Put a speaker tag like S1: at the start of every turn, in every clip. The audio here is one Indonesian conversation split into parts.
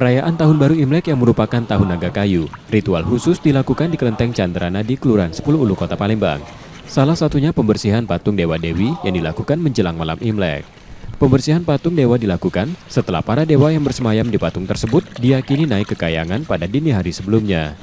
S1: Perayaan Tahun Baru Imlek yang merupakan Tahun Naga Kayu, ritual khusus dilakukan di Kelenteng Candrana di Kelurahan 10 Ulu Kota Palembang. Salah satunya pembersihan patung Dewa Dewi yang dilakukan menjelang malam Imlek. Pembersihan patung dewa dilakukan setelah para dewa yang bersemayam di patung tersebut diyakini naik ke kayangan pada dini hari sebelumnya.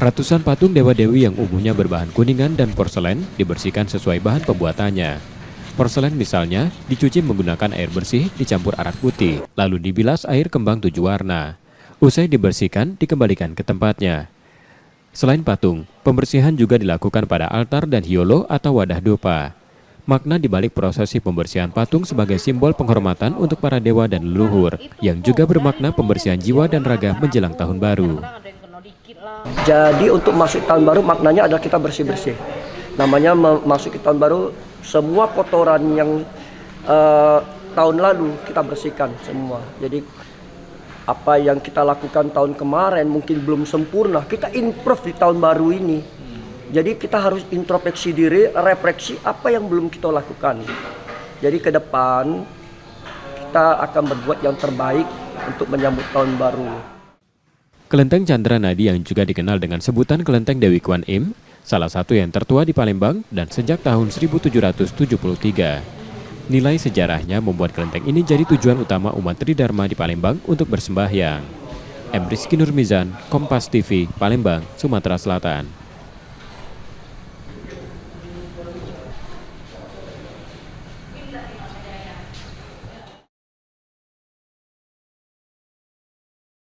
S1: Ratusan patung Dewa Dewi yang umumnya berbahan kuningan dan porselen dibersihkan sesuai bahan pembuatannya. Porselen misalnya dicuci menggunakan air bersih dicampur arak putih, lalu dibilas air kembang 7 warna. Usai dibersihkan, dikembalikan ke tempatnya. Selain patung, pembersihan juga dilakukan pada altar dan hiolo atau wadah dupa. Makna dibalik prosesi pembersihan patung sebagai simbol penghormatan untuk para dewa dan leluhur, yang juga bermakna pembersihan jiwa dan raga menjelang tahun baru.
S2: Jadi untuk masuk tahun baru maknanya adalah kita bersih-bersih. Namanya masuk ke tahun baru, semua kotoran yang tahun lalu kita bersihkan semua. Jadi apa yang kita lakukan tahun kemarin mungkin belum sempurna, kita improve di tahun baru ini. Jadi kita harus introspeksi diri, refleksi apa yang belum kita lakukan. Jadi ke depan kita akan berbuat yang terbaik untuk menyambut tahun baru.
S1: Kelenteng Candranadi yang juga dikenal dengan sebutan Kelenteng Dewi Kwan Im, salah satu yang tertua di Palembang dan sejak tahun 1773. Nilai sejarahnya membuat kelenteng ini jadi tujuan utama umat Tridharma di Palembang untuk bersembahyang. M. Rizky Nurmizan, Kompas TV, Palembang, Sumatera Selatan.